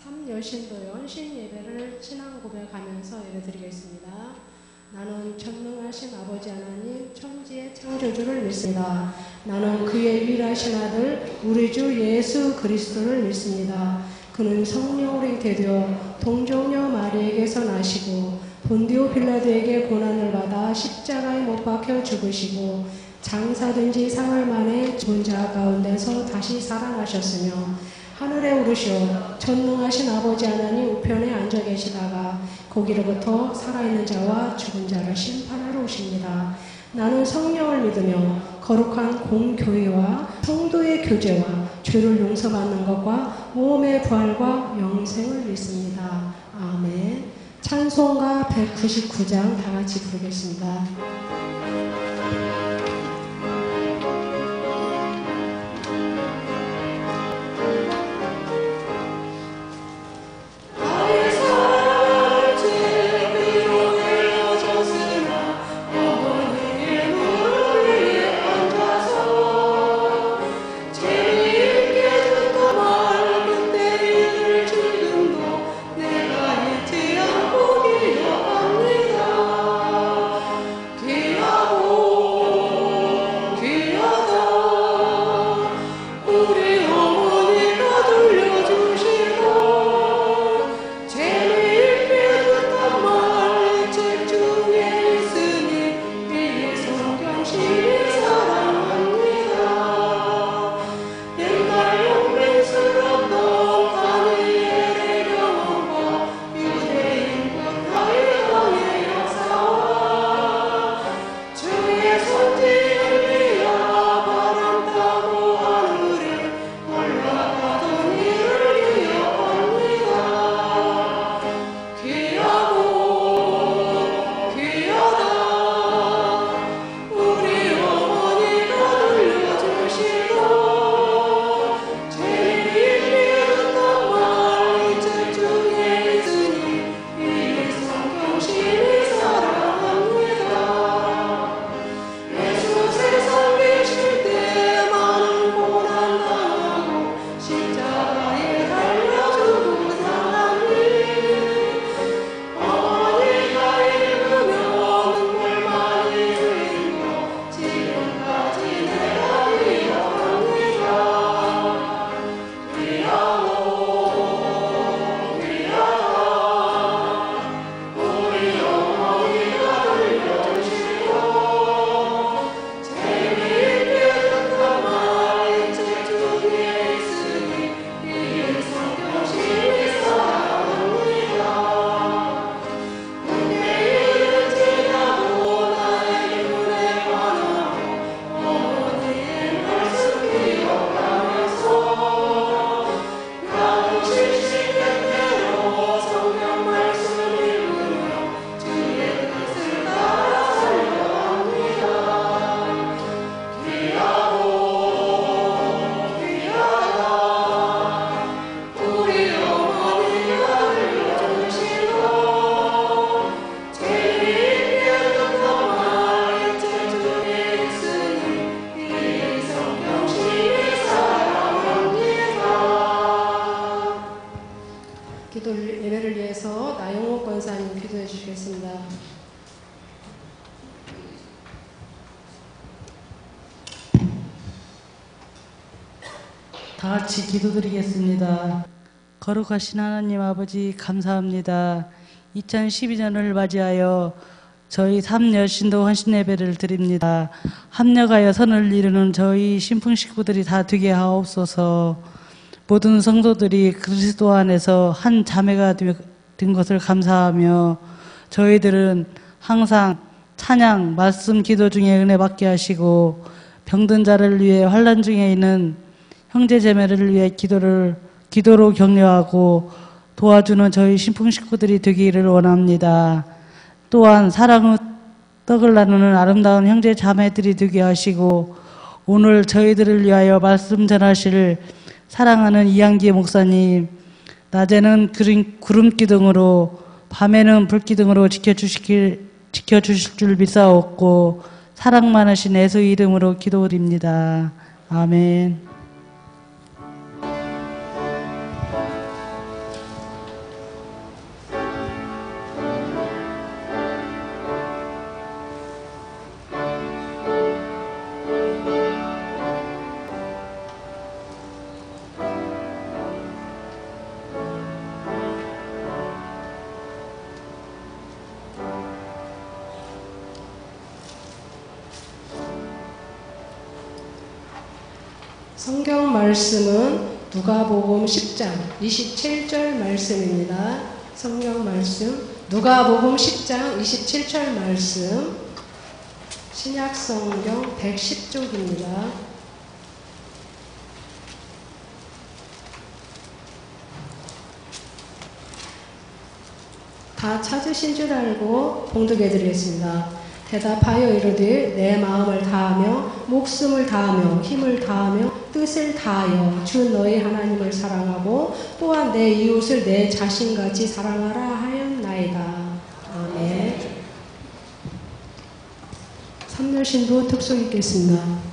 삼여신도의 헌신 예배를 신앙 고백하면서 예배드리겠습니다. 나는 전능하신 아버지 하나님 천지의 창조주를 믿습니다. 나는 그의 유일하신 아들 우리 주 예수 그리스도를 믿습니다. 그는 성령으로 잉태되어 동정녀 마리에게서 나시고 본디오 빌라도에게 고난을 받아 십자가에 못 박혀 죽으시고 장사된 지 사흘 만에 죽은 자 가운데서 다시 살아나셨으며 하늘에 오르시어 전능하신 아버지 하나님 우편에 앉아 계시다가 거기로부터 살아있는 자와 죽은 자를 심판하러 오십니다. 나는 성령을 믿으며 거룩한 공교회와 성도의 교제와 죄를 용서받는 것과 몸의 부활과 영생을 믿습니다. 아멘. 찬송가 199장 다 같이 부르겠습니다. 예배를 위해서 나영호 권사님 기도해 주시겠습니다. 다 같이 기도드리겠습니다. 거룩하신 하나님 아버지 감사합니다. 2012년을 맞이하여 저희 삼여신도 헌신 예배를 드립니다. 합력하여 선을 이루는 저희 신풍 식구들이 다 되게 하옵소서. 모든 성도들이 그리스도 안에서 한 자매가 된 것을 감사하며 저희들은 항상 찬양, 말씀, 기도 중에 은혜 받게 하시고 병든 자를 위해 환난 중에 있는 형제자매를 위해 기도로 격려하고 도와주는 저희 신풍 식구들이 되기를 원합니다. 또한 사랑의 떡을 나누는 아름다운 형제 자매들이 되게 하시고 오늘 저희들을 위하여 말씀 전하실 사랑하는 이한기 목사님, 낮에는 구름 기둥으로 밤에는 불 기둥으로 지켜주실 줄 믿사옵고 사랑 많으신 예수 이름으로 기도드립니다. 아멘. 성경 말씀은 누가복음 10장 27절 말씀입니다. 성경 말씀 누가복음 10장 27절 말씀 신약 성경 110쪽입니다. 다 찾으신 줄 알고 봉독해 드리겠습니다. 대답하여 이르되 내 마음을 다하며 목숨을 다하며 힘을 다하며 뜻을 다하여 주 너희 하나님을 사랑하고 또한 내 이웃을 내 자신같이 사랑하라 하였나이다. 아멘. 삼열신도 특송 읽겠습니다.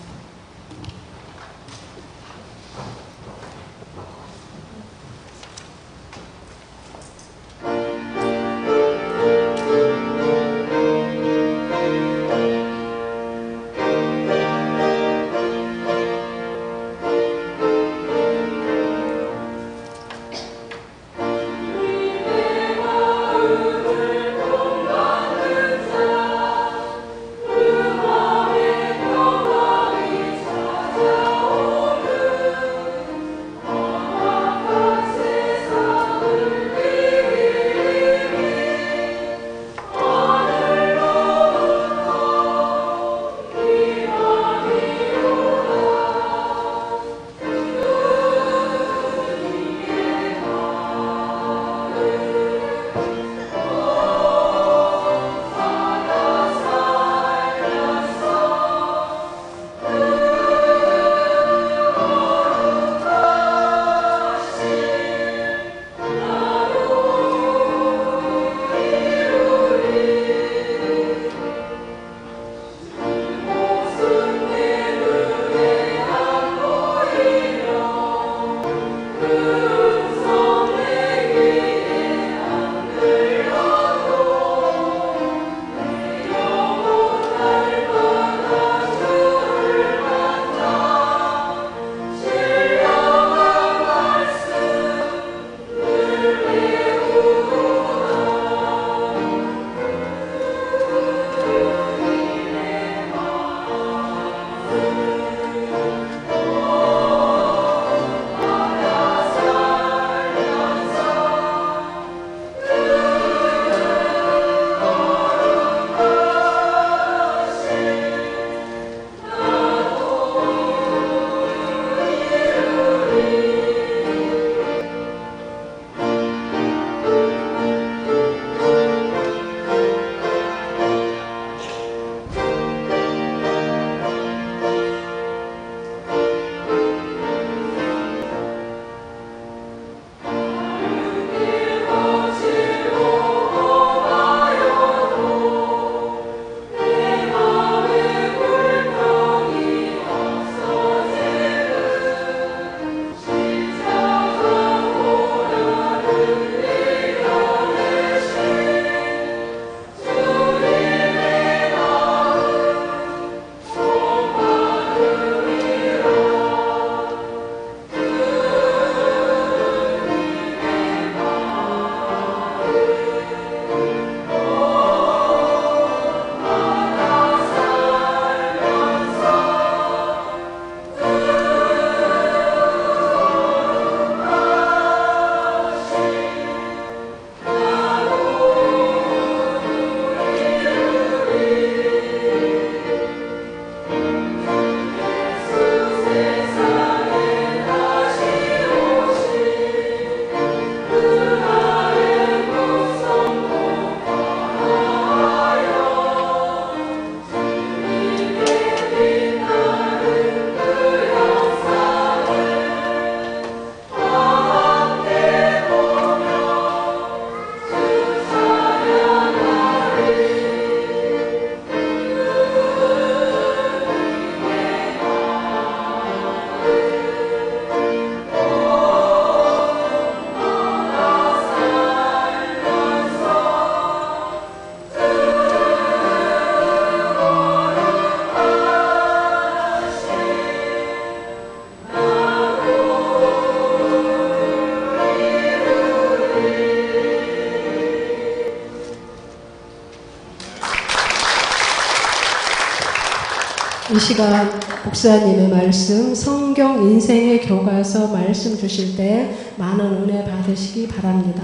이 시간 목사님의 말씀, 성경 인생의 교과서 말씀 주실 때 많은 은혜 받으시기 바랍니다.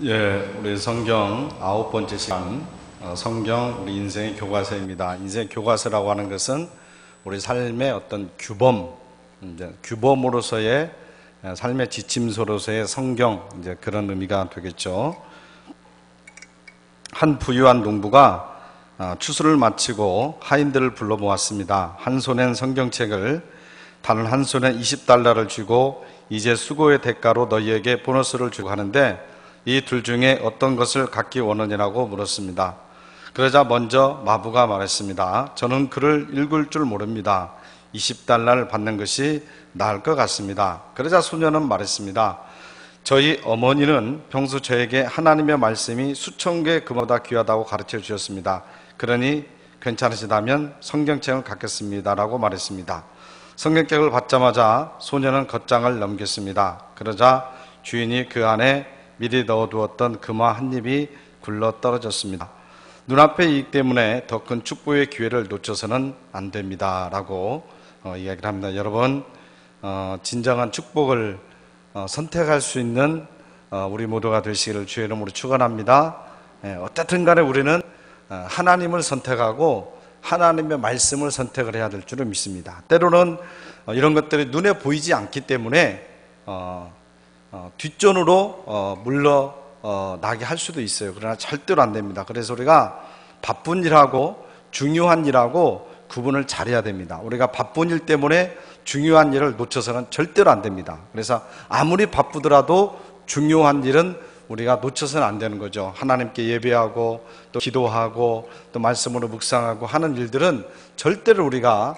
예, 우리 성경 9번째 시간, 성경 우리 인생의 교과서입니다. 인생의 교과서라고 하는 것은 우리 삶의 어떤 규범으로서의 삶의 지침서로서의 성경, 이제 그런 의미가 되겠죠. 한 부유한 농부가 추수를 마치고 하인들을 불러 모았습니다. 한 손엔 성경책을, 다른 한 손엔 20달러를 쥐고 이제 수고의 대가로 너희에게 보너스를 주고 하는데 이 둘 중에 어떤 것을 갖기 원하느냐고 물었습니다. 그러자 먼저 마부가 말했습니다. 저는 글을 읽을 줄 모릅니다. 20달러를 받는 것이 나을 것 같습니다. 그러자 소녀는 말했습니다. 저희 어머니는 평소 저에게 하나님의 말씀이 수천 개 그보다 귀하다고 가르쳐 주셨습니다. 그러니 괜찮으시다면 성경책을 갖겠습니다 라고 말했습니다. 성경책을 받자마자 소녀는 겉장을 넘겼습니다. 그러자 주인이 그 안에 미리 넣어두었던 금화 한 입이 굴러 떨어졌습니다. 눈앞의 이익 때문에 더 큰 축복의 기회를 놓쳐서는 안 됩니다 라고 이야기를 합니다. 여러분, 진정한 축복을 선택할 수 있는 우리 모두가 되시기를 주의 이름으로 축원합니다. 어쨌든 간에 우리는 하나님을 선택하고 하나님의 말씀을 선택을 해야 될 줄을 믿습니다. 때로는 이런 것들이 눈에 보이지 않기 때문에 뒷전으로 물러나게 할 수도 있어요. 그러나 절대로 안 됩니다. 그래서 우리가 바쁜 일하고 중요한 일하고 구분을 잘해야 됩니다. 우리가 바쁜 일 때문에 중요한 일을 놓쳐서는 절대로 안 됩니다. 그래서 아무리 바쁘더라도 중요한 일은 우리가 놓쳐서는 안 되는 거죠. 하나님께 예배하고 또 기도하고 또 말씀으로 묵상하고 하는 일들은 절대로 우리가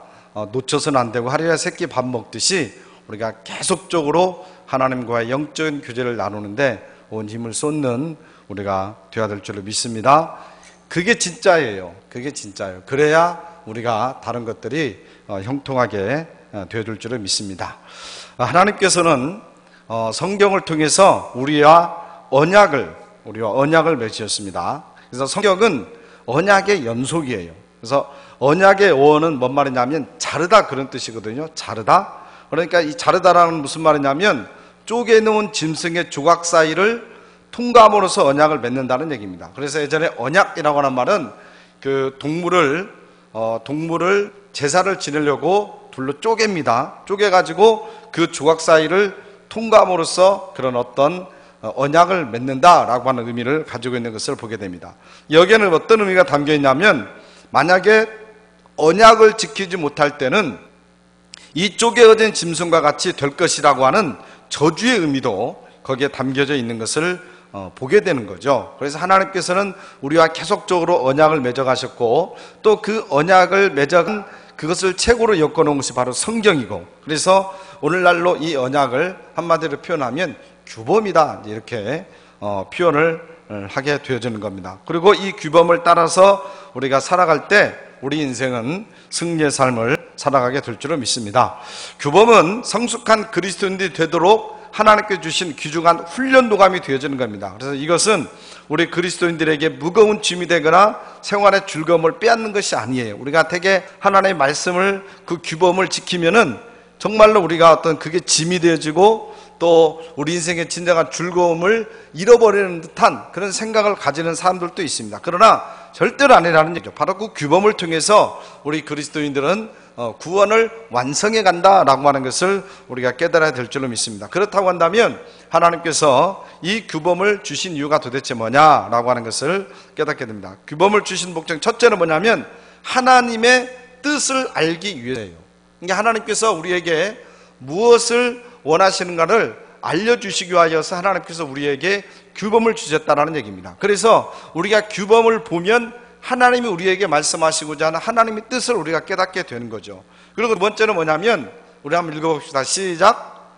놓쳐서는 안 되고 하루에 새끼 밥 먹듯이 우리가 계속적으로 하나님과의 영적인 교제를 나누는데 온 힘을 쏟는 우리가 되어야 될 줄로 믿습니다. 그게 진짜예요. 그게 진짜예요. 그래야 우리가 다른 것들이 형통하게 되어줄 줄을 믿습니다. 하나님께서는 성경을 통해서 우리와 언약을 맺으셨습니다. 그래서 성경은 언약의 연속이에요. 그래서 언약의 어원은 뭔 말이냐면 자르다, 그런 뜻이거든요. 자르다. 그러니까 이 자르다라는 무슨 말이냐면 쪼개놓은 짐승의 조각 사이를 통감으로써 언약을 맺는다는 얘기입니다. 그래서 예전에 언약이라고 하는 말은 그 동물을 제사를 지내려고 둘로 쪼갭니다. 쪼개가지고 그 조각 사이를 통감으로써 그런 어떤 언약을 맺는다라고 하는 의미를 가지고 있는 것을 보게 됩니다. 여기에는 어떤 의미가 담겨 있냐면 만약에 언약을 지키지 못할 때는 이 쪼개어진 짐승과 같이 될 것이라고 하는 저주의 의미도 거기에 담겨져 있는 것을 보게 되는 거죠. 그래서 하나님께서는 우리와 계속적으로 언약을 맺어가셨고 또 그 언약을 맺어간 그것을 책으로 엮어놓은 것이 바로 성경이고, 그래서 오늘날로 이 언약을 한마디로 표현하면 규범이다, 이렇게 표현을 하게 되어지는 겁니다. 그리고 이 규범을 따라서 우리가 살아갈 때 우리 인생은 승리의 삶을 살아가게 될 줄을 믿습니다. 규범은 성숙한 그리스도인들이 되도록 하나님께 주신 귀중한 훈련도감이 되어지는 겁니다. 그래서 이것은 우리 그리스도인들에게 무거운 짐이 되거나 생활의 즐거움을 빼앗는 것이 아니에요. 우리가 되게 하나님의 말씀을, 그 규범을 지키면은 정말로 우리가 어떤 그게 짐이 되어지고 또 우리 인생의 진정한 즐거움을 잃어버리는 듯한 그런 생각을 가지는 사람들도 있습니다. 그러나 절대로 아니라는 얘기죠. 바로 그 규범을 통해서 우리 그리스도인들은 구원을 완성해 간다라고 하는 것을 우리가 깨달아야 될 줄로 믿습니다. 그렇다고 한다면 하나님께서 이 규범을 주신 이유가 도대체 뭐냐라고 하는 것을 깨닫게 됩니다. 규범을 주신 목적 첫째는 뭐냐면 하나님의 뜻을 알기 위해서예요. 그러니까 하나님께서 우리에게 무엇을 원하시는가를 알려주시기 위하여서 하나님께서 우리에게 규범을 주셨다는 얘기입니다. 그래서 우리가 규범을 보면 하나님이 우리에게 말씀하시고자 하는 하나님의 뜻을 우리가 깨닫게 되는 거죠. 그리고 두 번째는 뭐냐면 우리 한번 읽어봅시다. 시작.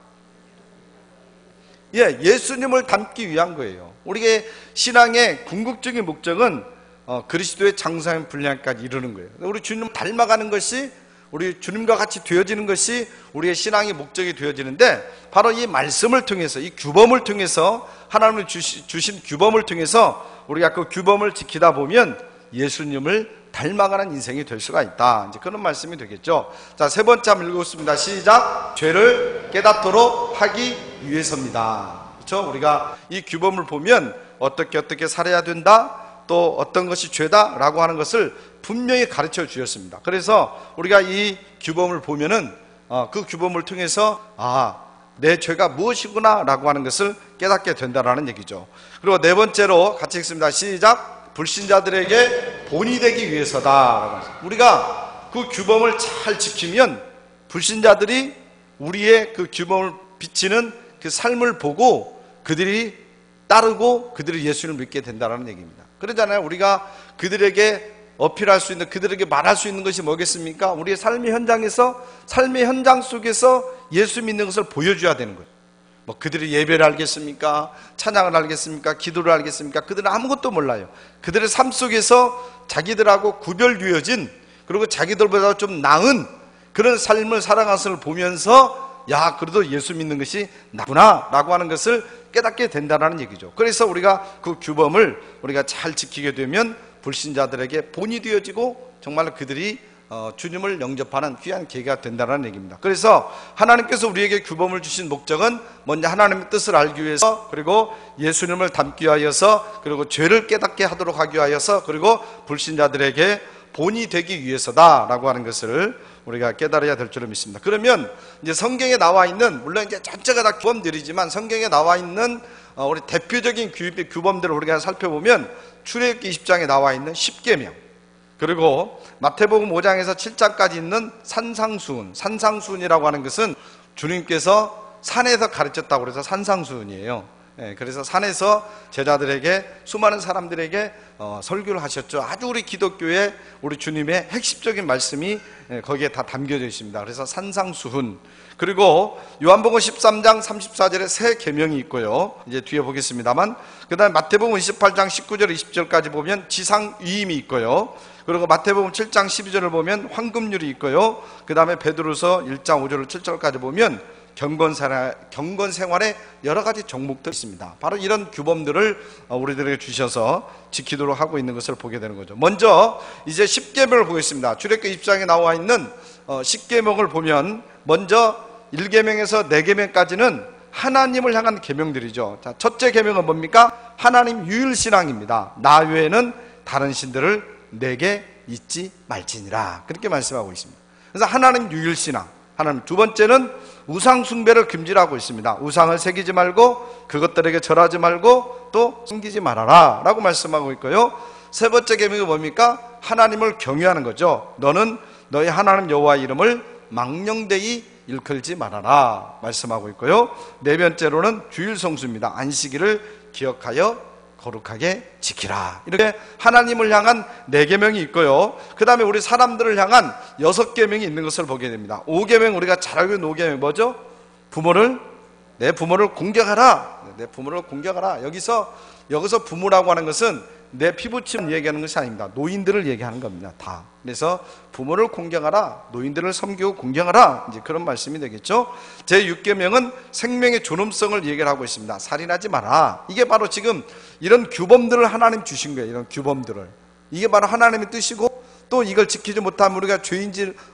예수님을 닮기 위한 거예요. 우리의 신앙의 궁극적인 목적은 그리스도의 장사인 분량까지 이루는 거예요. 우리 주님을 닮아가는 것이, 우리 주님과 같이 되어지는 것이 우리의 신앙의 목적이 되어지는데, 바로 이 말씀을 통해서, 이 규범을 통해서, 하나님이 주신 규범을 통해서 우리가 그 규범을 지키다 보면 예수님을 닮아가는 인생이 될 수가 있다. 이제 그런 말씀이 되겠죠. 자, 세 번째 한번 읽겠습니다. 시작. 죄를 깨닫도록 하기 위해서입니다. 그렇죠? 우리가 이 규범을 보면 어떻게 살아야 된다, 또 어떤 것이 죄다라고 하는 것을 분명히 가르쳐 주셨습니다. 그래서 우리가 이 규범을 보면은 그 규범을 통해서 내 죄가 무엇이구나 라고 하는 것을 깨닫게 된다라는 얘기죠. 그리고 네 번째로 같이 읽습니다. 시작. 불신자들에게 본이 되기 위해서다. 우리가 그 규범을 잘 지키면 불신자들이 우리의 그 규범을 비치는 그 삶을 보고 그들이 따르고 그들이 예수를 믿게 된다는 얘기입니다. 그러잖아요. 우리가 그들에게 어필할 수 있는, 그들에게 말할 수 있는 것이 뭐겠습니까? 우리의 삶의 현장에서, 삶의 현장 속에서 예수 믿는 것을 보여줘야 되는 거예요. 뭐 그들이 예배를 알겠습니까? 찬양을 알겠습니까? 기도를 알겠습니까? 그들은 아무것도 몰라요. 그들의 삶 속에서 자기들하고 구별되어진, 그리고 자기들보다 좀 나은 그런 삶을 살아가는 것을 보면서 그래도 예수 믿는 것이 나구나 라고 하는 것을 깨닫게 된다는 얘기죠. 그래서 우리가 그 규범을 우리가 잘 지키게 되면 불신자들에게 본이 되어지고 정말 그들이 주님을 영접하는 귀한 계기가 된다는 얘기입니다. 그래서 하나님께서 우리에게 규범을 주신 목적은 먼저 하나님의 뜻을 알기 위해서, 그리고 예수님을 닮기 위하여서, 그리고 죄를 깨닫게 하도록 하기 위하여서, 그리고 불신자들에게 본이 되기 위해서다라고 하는 것을 우리가 깨달아야 될 줄을 믿습니다. 그러면 이제 성경에 나와 있는, 물론 이제 전체가 다 규범들이지만 성경에 나와 있는 우리 대표적인 규범들을 우리가 살펴보면 출애굽기 20장에 나와 있는 10계명, 그리고 마태복음 5장에서 7장까지 있는 산상수훈이라고 하는 것은 주님께서 산에서 가르쳤다고 그래서 산상수훈이에요. 그래서 산에서 제자들에게, 수많은 사람들에게 설교를 하셨죠. 아주 우리 기독교의, 우리 주님의 핵심적인 말씀이 거기에 다 담겨져 있습니다. 그래서 산상수훈. 그리고 요한복음 13장 34절에 새 계명이 있고요. 이제 뒤에 보겠습니다만, 그 다음에 마태복음 28장 19절 20절까지 보면 지상위임이 있고요. 그리고 마태복음 7장 12절을 보면 황금률이 있고요. 그 다음에 베드로서 1장 5절 7절까지 보면 경건 생활의 여러 가지 종목들이 있습니다. 바로 이런 규범들을 우리들에게 주셔서 지키도록 하고 있는 것을 보게 되는 거죠. 먼저 이제 10계명을 보겠습니다. 출애굽기 20장에 나와 있는 10계명을 보면, 먼저 1계명에서 4계명까지는 하나님을 향한 계명들이죠. 자, 첫째 계명은 뭡니까? 하나님 유일신앙입니다. 나 외에는 다른 신들을 내게 잊지 말지니라, 그렇게 말씀하고 있습니다. 그래서 하나님 유일신앙, 하나님. 두 번째는 우상 숭배를 금지하고 있습니다. 우상을 새기지 말고 그것들에게 절하지 말고 또 섬기지 말아라 라고 말씀하고 있고요. 세 번째 계명이 뭡니까? 하나님을 경외하는 거죠. 너는 너희 하나님 여호와의 이름을 망령되이 일컬지 말아라 말씀하고 있고요. 네 번째로는 주일 성수입니다. 안식일을 기억하여 거룩하게 지키라. 이렇게 하나님을 향한 4계명이 있고요. 그 다음에 우리 사람들을 향한 6계명이 있는 것을 보게 됩니다. 5계명, 우리가 잘 알고 있는 5계명 뭐죠? 내 부모를 공경하라. 내 부모를 공경하라. 여기서 부모라고 하는 것은 내 피부침 얘기하는 것이 아닙니다. 노인들을 얘기하는 겁니다. 다. 그래서 부모를 공경하라, 노인들을 섬기고 공경하라, 이제 그런 말씀이 되겠죠. 제6계명은 생명의 존엄성을 얘기를 하고 있습니다. 살인하지 마라. 이게 바로 지금 이런 규범들을 하나님 주신 거예요. 이런 규범들을. 이게 바로 하나님의 뜻이고, 또 이걸 지키지 못하면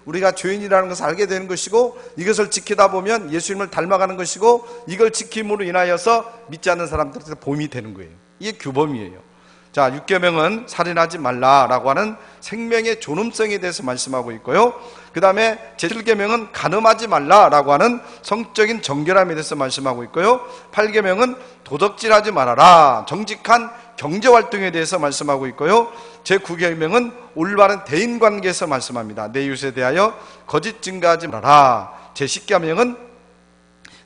우리가 죄인이라는 것을 알게 되는 것이고, 이것을 지키다 보면 예수님을 닮아가는 것이고, 이걸 지킴으로 인하여서 믿지 않는 사람들한테 보험이 되는 거예요. 이게 규범이에요. 자, 6계명은 살인하지 말라라고 하는 생명의 존엄성에 대해서 말씀하고 있고요. 그 다음에 제7계명은 간음하지 말라라고 하는 성적인 정결함에 대해서 말씀하고 있고요. 8계명은 도덕질하지 말아라, 정직한 경제활동에 대해서 말씀하고 있고요. 제9계명은 올바른 대인관계에서 말씀합니다. 내 이웃에 대하여 거짓 증거하지 말아라. 제10계명은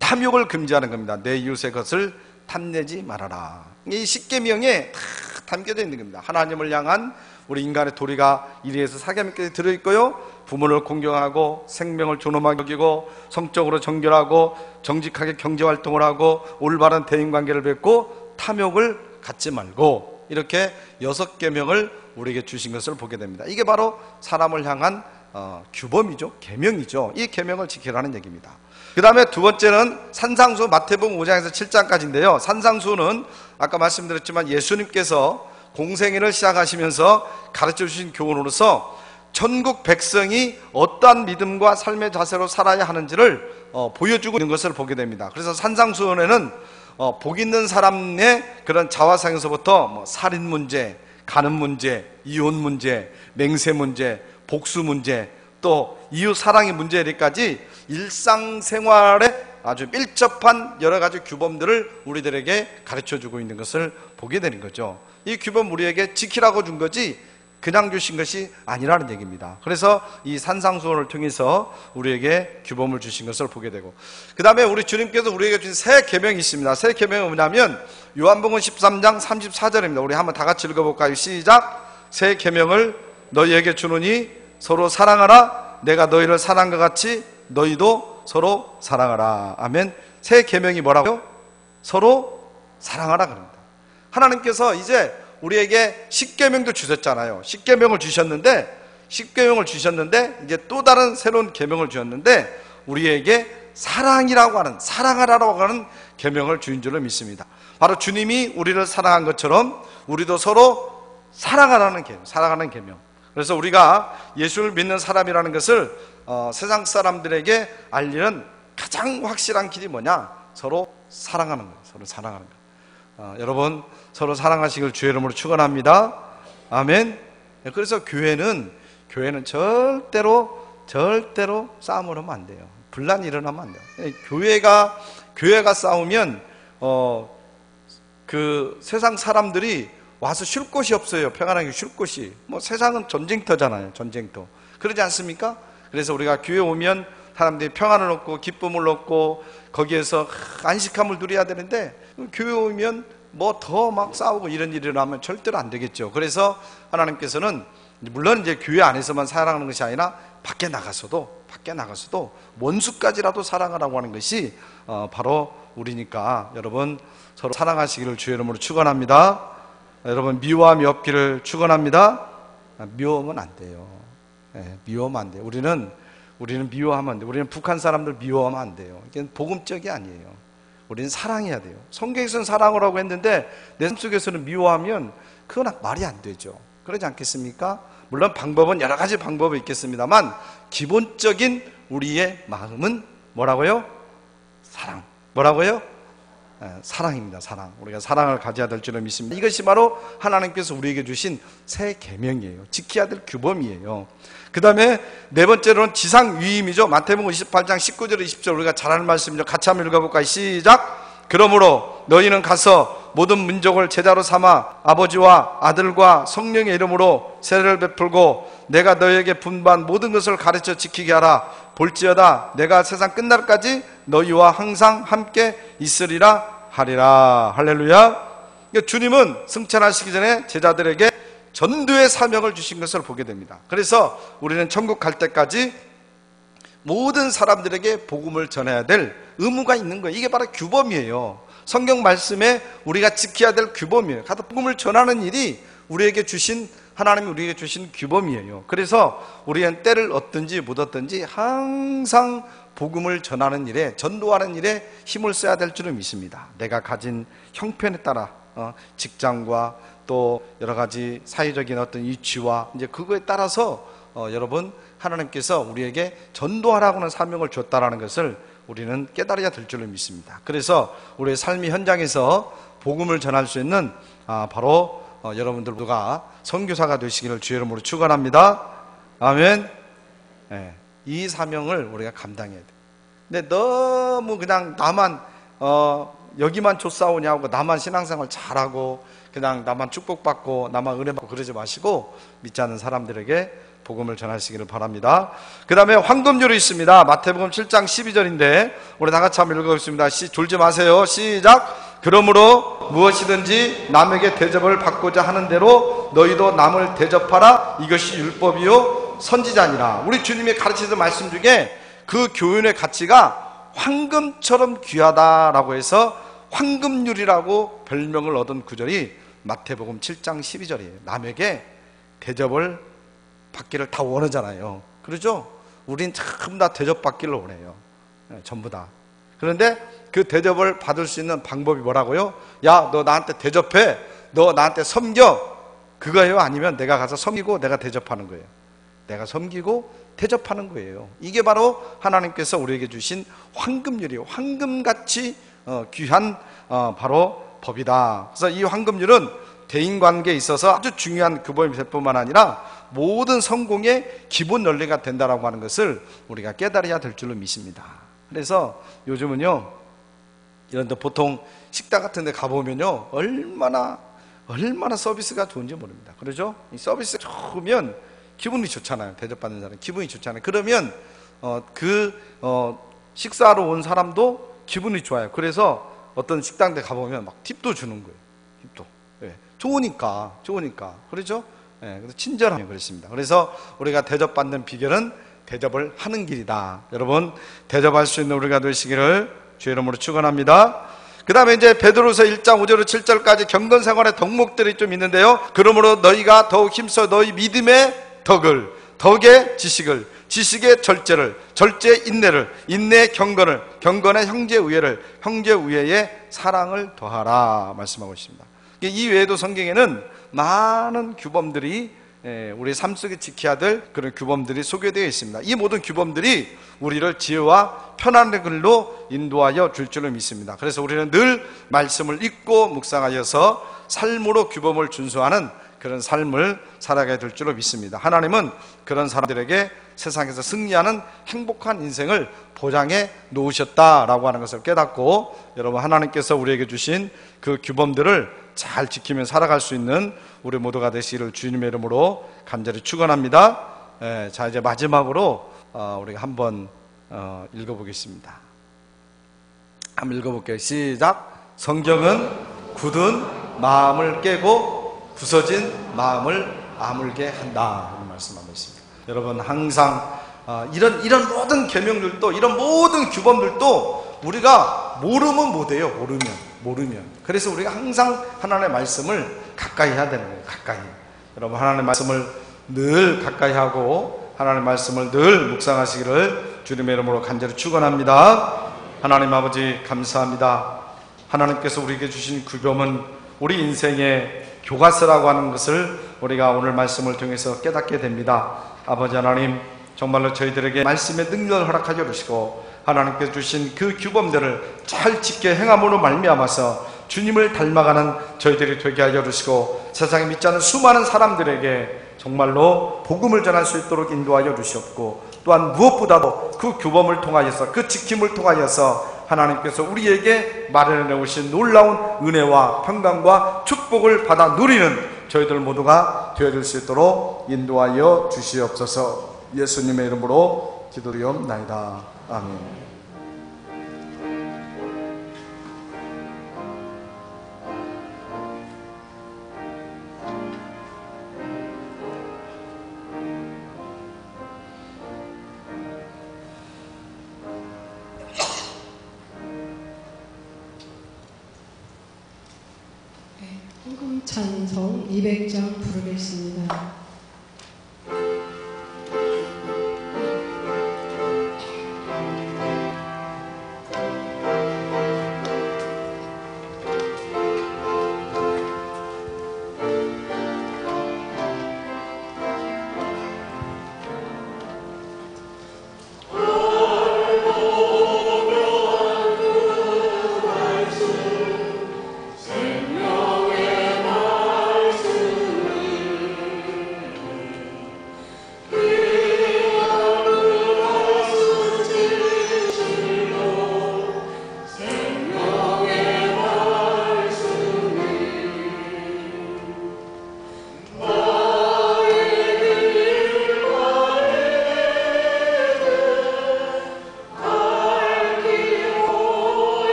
탐욕을 금지하는 겁니다. 내 이웃의 것을 탐내지 말아라. 이 10계명에 다 담겨져 있는 겁니다. 하나님을 향한 우리 인간의 도리가 1에서 4계명까지 들어있고요. 부모를 공경하고 생명을 존엄하게 여기고 성적으로 정결하고 정직하게 경제활동을 하고 올바른 대인관계를 맺고 탐욕을 갖지 말고, 이렇게 6계명을 우리에게 주신 것을 보게 됩니다. 이게 바로 사람을 향한 규범이죠. 계명이죠. 이 계명을 지키라는 얘기입니다. 그 다음에 두 번째는 산상수, 마태복음 5장에서 7장까지인데요. 산상수는 아까 말씀드렸지만 예수님께서 공생애를 시작하시면서 가르쳐 주신 교훈으로서 전국 백성이 어떠한 믿음과 삶의 자세로 살아야 하는지를 보여주고 있는 것을 보게 됩니다. 그래서 산상수훈에는 복 있는 사람의 그런 자화상에서부터 뭐 살인 문제, 간음 문제, 이혼 문제, 맹세 문제, 복수 문제, 또 이웃 사랑의 문제까지 일상생활에 아주 밀접한 여러 가지 규범들을 우리들에게 가르쳐주고 있는 것을 보게 되는 거죠. 이 규범 우리에게 지키라고 준 거지 그냥 주신 것이 아니라는 얘기입니다. 그래서 이 산상수훈을 통해서 우리에게 규범을 주신 것을 보게 되고, 그 다음에 우리 주님께서 우리에게 주신 새 계명이 있습니다. 새 계명은 뭐냐면 요한복음 13장 34절입니다. 우리 한번 다 같이 읽어볼까요? 시작. 새 계명을 너희에게 주노니 서로 사랑하라. 내가 너희를 사랑한 것 같이 너희도 서로 사랑하라. 아멘. 새 계명이 뭐라고요? 서로 사랑하라 그럽니다. 하나님께서 이제 우리에게 십계명도 주셨잖아요. 십계명을 주셨는데 이제 또 다른 새로운 계명을 주셨는데 우리에게 사랑이라고 하는, 사랑하라고 하는 계명을 주인 줄로 믿습니다. 바로 주님이 우리를 사랑한 것처럼 우리도 서로 사랑하라는 계명, 사랑하는 계명. 그래서 우리가 예수를 믿는 사람이라는 것을 세상 사람들에게 알리는 가장 확실한 길이 뭐냐? 서로 사랑하는 거예요. 서로 사랑하는 거예요. 여러분 서로 사랑하시길 주의 이름으로 축원합니다. 아멘. 그래서 교회는 절대로 싸움을 하면 안 돼요. 분란이 일어나면 안 돼요. 교회가 싸우면 그 세상 사람들이 와서 쉴 곳이 없어요. 평안하게 쉴 곳이. 뭐 세상은 전쟁터잖아요. 전쟁터. 그러지 않습니까? 그래서 우리가 교회 오면 사람들이 평안을 얻고 기쁨을 얻고 거기에서 안식함을 누려야 되는데, 교회 오면 뭐 더 막 싸우고 이런 일이 일어나면 절대로 안 되겠죠. 그래서 하나님께서는 물론 이제 교회 안에서만 사랑하는 것이 아니라 밖에 나가서도 원수까지라도 사랑하라고 하는 것이 바로 우리니까 여러분 서로 사랑하시기를 주의 이름으로 축원합니다. 여러분 미워함이 없기를 축원합니다. 미워하면 안 돼요. 미워하면 안 돼요. 우리는 미워하면 안 돼요. 우리는 북한 사람들 미워하면 안 돼요. 이게 복음적이 아니에요. 우리는 사랑해야 돼요. 성경에서는 사랑을 하고 했는데 내 삶 속에서는 미워하면 그건 말이 안 되죠. 그러지 않겠습니까? 물론 방법은 여러 가지 방법이 있겠습니다만 기본적인 우리의 마음은 뭐라고요? 사랑. 뭐라고요? 사랑입니다. 사랑. 우리가 사랑을 가져야 될 줄을 믿습니다. 이것이 바로 하나님께서 우리에게 주신 새 계명이에요. 지켜야 될 규범이에요. 그 다음에 네 번째로는 지상위임이죠. 마태복음 28장 19절 20절 우리가 잘 아는 말씀이죠. 같이 한번 읽어볼까요? 시작. 그러므로 너희는 가서 모든 민족을 제자로 삼아 아버지와 아들과 성령의 이름으로 세례를 베풀고 내가 너희에게 분부한 모든 것을 가르쳐 지키게 하라. 볼지어다 내가 세상 끝날까지 너희와 항상 함께 있으리라 하리라. 할렐루야. 주님은 승천하시기 전에 제자들에게 전도의 사명을 주신 것을 보게 됩니다. 그래서 우리는 천국 갈 때까지 모든 사람들에게 복음을 전해야 될 의무가 있는 거예요. 이게 바로 규범이에요. 성경 말씀에 우리가 지켜야 될 규범이에요. 가서 복음을 전하는 일이 하나님이 우리에게 주신 규범이에요. 그래서 우리는 때를 얻든지 못 얻든지 항상 복음을 전하는 일에, 전도하는 일에 힘을 써야 될 줄은 믿습니다. 내가 가진 형편에 따라 직장과 또 여러 가지 사회적인 어떤 위치와 이제 그거에 따라서 여러분 하나님께서 우리에게 전도하라고 하는 사명을 줬다라는 것을 우리는 깨달아야 될 줄을 믿습니다. 그래서 우리의 삶의 현장에서 복음을 전할 수 있는 바로 여러분들 모두가 선교사가 되시기를 주의 이름으로 축원합니다. 아멘. 이 사명을 우리가 감당해야 돼. 근데 너무 그냥 나만 여기만 쫓아오냐고 나만 신앙생활 잘하고 그냥 나만 축복받고 나만 은혜받고 그러지 마시고 믿지 않는 사람들에게 복음을 전하시기를 바랍니다. 그 다음에 황금률이 있습니다. 마태복음 7장 12절인데 우리 다 같이 한번 읽어보겠습니다. 졸지 마세요. 시작. 그러므로 무엇이든지 남에게 대접을 받고자 하는 대로 너희도 남을 대접하라. 이것이 율법이요 선지자니라. 우리 주님이 가르치는 말씀 중에 그 교훈의 가치가 황금처럼 귀하다라고 해서 황금률이라고 별명을 얻은 구절이 마태복음 7장 12절이에요. 남에게 대접을 받기를 다 원하잖아요. 그러죠? 우린 전부 다 대접받기를 원해요. 전부 다. 그런데 그 대접을 받을 수 있는 방법이 뭐라고요? 야, 너 나한테 대접해. 너 나한테 섬겨. 그거예요? 아니면 내가 가서 섬기고 내가 대접하는 거예요? 내가 섬기고 대접하는 거예요. 이게 바로 하나님께서 우리에게 주신 황금률이에요. 황금같이 귀한 바로 법이다. 그래서 이 황금률은 대인관계에 있어서 아주 중요한 규범이 될 뿐만 아니라 모든 성공의 기본 원리가 된다라고 하는 것을 우리가 깨달아야 될 줄로 믿습니다. 그래서 요즘은요, 이런데 보통 식당 같은 데 가보면요, 얼마나 서비스가 좋은지 모릅니다. 그러죠? 이 서비스가 좋으면 기분이 좋잖아요. 대접받는 사람 기분이 좋잖아요. 그러면 식사하러 온 사람도 기분이 좋아요. 그래서 어떤 식당에 가보면 막 팁도 주는 거예요. 팁도. 예. 좋으니까. 그렇죠? 예. 그래서 친절하면 그렇습니다. 그래서 우리가 대접받는 비결은 대접을 하는 길이다. 여러분, 대접할 수 있는 우리가 되시기를 주의 이름으로 축원합니다. 그 다음에 이제 베드로서 1장 5절로 7절까지 경건 생활의 덕목들이 좀 있는데요. 그러므로 너희가 더욱 힘써 너희 믿음의 덕의 지식을, 지식의 절제를, 절제의 인내를, 인내의 경건을, 경건의 형제우애를, 형제우애의 사랑을 더하라 말씀하고 있습니다. 이 외에도 성경에는 많은 규범들이 우리 삶 속에 지켜야 될 그런 규범들이 소개되어 있습니다. 이 모든 규범들이 우리를 지혜와 편안한 길로 인도하여 줄 줄을 믿습니다. 그래서 우리는 늘 말씀을 읽고 묵상하여서 삶으로 규범을 준수하는 그런 삶을 살아가야 될 줄로 믿습니다. 하나님은 그런 사람들에게 세상에서 승리하는 행복한 인생을 보장해 놓으셨다라고 하는 것을 깨닫고, 여러분, 하나님께서 우리에게 주신 그 규범들을 잘 지키며 살아갈 수 있는 우리 모두가 되시기를 주님의 이름으로 간절히 축원합니다. 자, 이제 마지막으로 우리가 한번 읽어보겠습니다. 한번 읽어볼게요. 시작. 성경은 굳은 마음을 깨고 부서진 마음을 아물게 한다. 이런 말씀하고 있습니다. 여러분, 항상 이런 모든 계명들도, 이런 모든 규범들도 우리가 모르면 못해요. 모르면. 그래서 우리가 항상 하나님의 말씀을 가까이 해야 되는 거예요. 가까이. 여러분, 하나님의 말씀을 늘 가까이 하고 하나님의 말씀을 늘 묵상하시기를 주님의 이름으로 간절히 축원합니다. 하나님 아버지, 감사합니다. 하나님께서 우리에게 주신 규범은 우리 인생의 교과서라고 하는 것을 우리가 오늘 말씀을 통해서 깨닫게 됩니다. 아버지 하나님, 정말로 저희들에게 말씀의 능력을 허락하여 주시고 하나님께서 주신 그 규범들을 잘 지켜 행함으로 말미암아서 주님을 닮아가는 저희들이 되게 하여 주시고 세상에 믿지 않는 수많은 사람들에게 정말로 복음을 전할 수 있도록 인도하여 주시옵고, 또한 무엇보다도 그 규범을 통하여서, 그 지킴을 통하여서 하나님께서 우리에게 마련해 놓으신 놀라운 은혜와 평강과 축복을 받아 누리는 저희들 모두가 되어줄 수 있도록 인도하여 주시옵소서. 예수님의 이름으로 기도드리옵나이다. 아멘. 헌금 찬송 200장 부르겠습니다.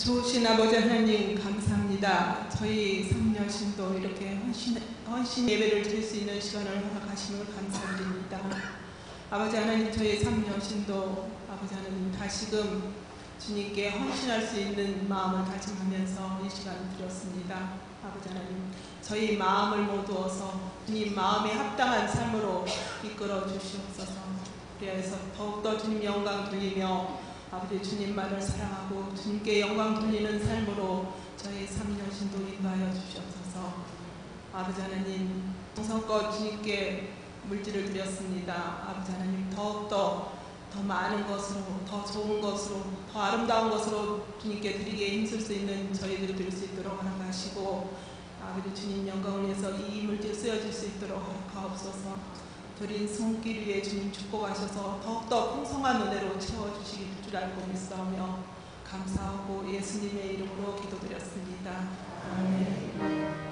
좋으신 아버지 하나님 감사합니다. 저희 삼여신도 이렇게 헌신 예배를 드릴 수 있는 시간을 허락하심을 감사드립니다. 아버지 하나님, 저희 삼여신도 아버지 하나님 다시금 주님께 헌신할 수 있는 마음을 다짐하면서 이 시간을 드렸습니다. 아버지 하나님, 저희 마음을 모두어서 주님 마음에 합당한 삶으로 이끌어 주시옵소서. 그래서 더욱더 주님 영광 돌리며 아버지 주님만을 사랑하고 주님께 영광 돌리는 삶으로 저희 삼여신도 인도하여 주시옵소서. 아버지 하나님, 정성껏 주님께 물질을 드렸습니다. 아버지 하나님, 더욱더 더 많은 것으로, 더 좋은 것으로, 더 아름다운 것으로 주님께 드리기에 힘쓸 수 있는 저희들이 될 수 있도록 허락하시고, 아버지 주님 영광을 위해서 이 물질 쓰여질 수 있도록 허락하옵소서. 드린 손길 위에 주님 축복하셔서 더욱더 풍성한 은혜로 채워주실 줄 알고 믿사오며 감사하고 예수님의 이름으로 기도드렸습니다. 아멘.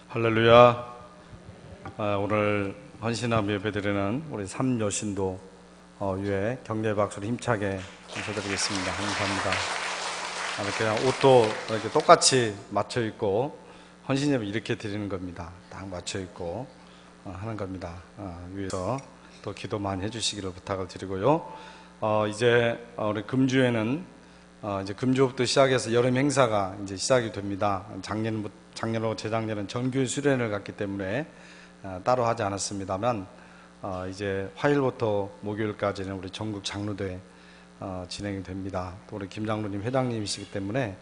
할렐루야. 오늘 헌신함 예배드리는 우리 삼여신도 위에 격려의 박수를 힘차게 인사드리겠습니다. 감사합니다. 이렇게 옷도 이렇게 똑같이 맞춰 입고 헌신 예배 이렇게 드리는 겁니다. 딱 맞춰 입고 하는 겁니다. 위에서 또 기도 많이 해주시기를 부탁을 드리고요. 이제 우리 금주에는 이제 금주부터 시작해서 여름 행사가 이제 시작이 됩니다. 작년하고 재작년은 정규 수련을 갔기 때문에 따로 하지 않았습니다만 이제 화요일부터 목요일까지는 우리 전국 장로대 진행이 됩니다. 또 우리 김 장로님 회장님이시기 때문에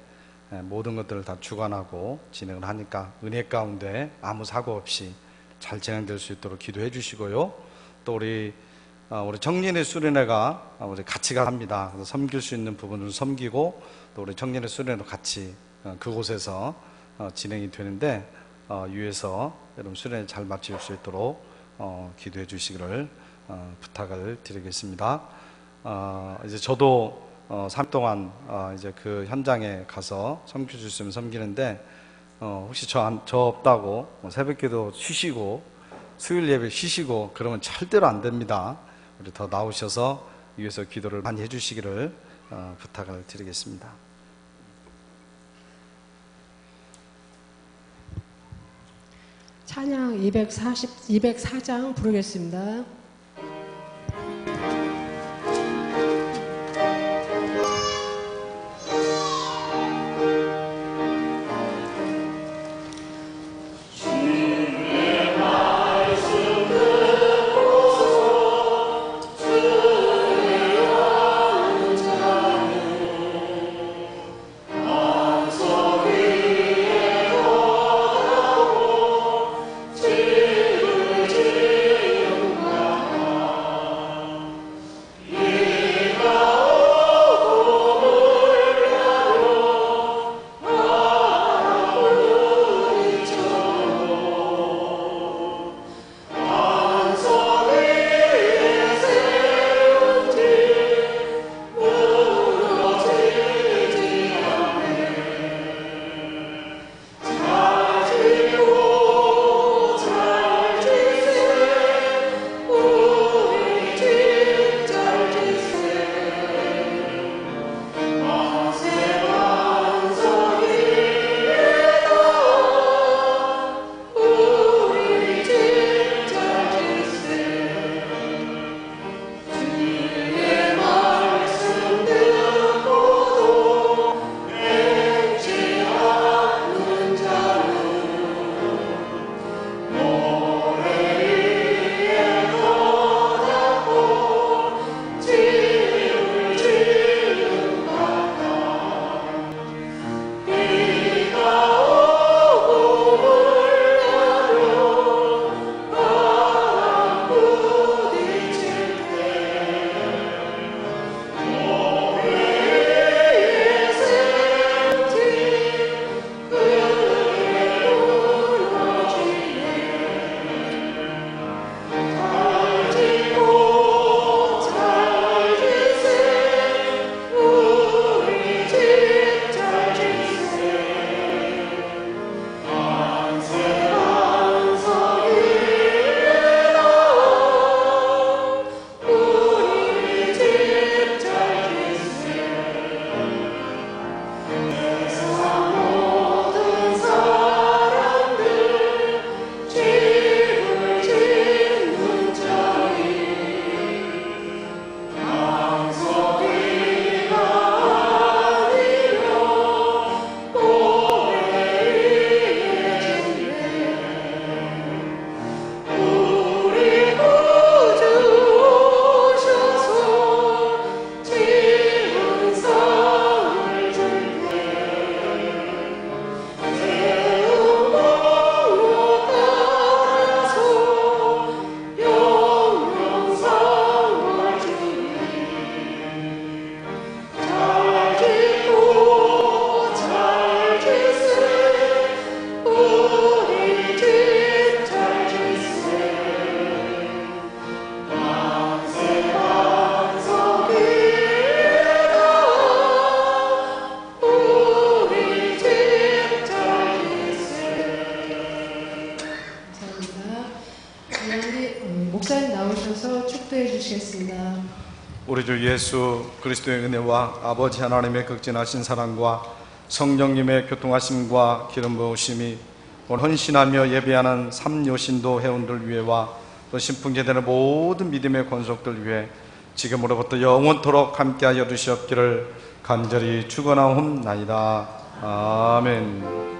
모든 것들을 다 주관하고 진행을 하니까 은혜 가운데 아무 사고 없이 잘 진행될 수 있도록 기도해 주시고요. 또 우리 청년의 수련회가 우리 같이 합니다. 그래서 섬길 수 있는 부분은 섬기고 또 우리 청년의 수련회도 같이 그곳에서 진행이 되는데 위에서 여러분 수련회 잘 마칠 수 있도록 기도해 주시기를 부탁을 드리겠습니다. 이제 저도 3일 동안 이제 그 현장에 가서 섬길 수 있으면 섬기는데 혹시 저 없다고 새벽기도 쉬시고 수요일 예배 쉬시고 그러면 절대로 안 됩니다. 우리 더 나오셔서 위에서 기도를 많이 해주시기를 부탁을 드리겠습니다. 찬양 204장 부르겠습니다. 우리 주 예수 그리스도의 은혜와 아버지 하나님의 극진하신 사랑과 성령님의 교통하심과 기름 부으심이 오늘 헌신하며 예배하는 삼요신도 회원들 위해와 또 신풍제되는 모든 믿음의 권속들 위해 지금으로부터 영원토록 함께하여 주시옵기를 간절히 축원하옵나이다. 아멘.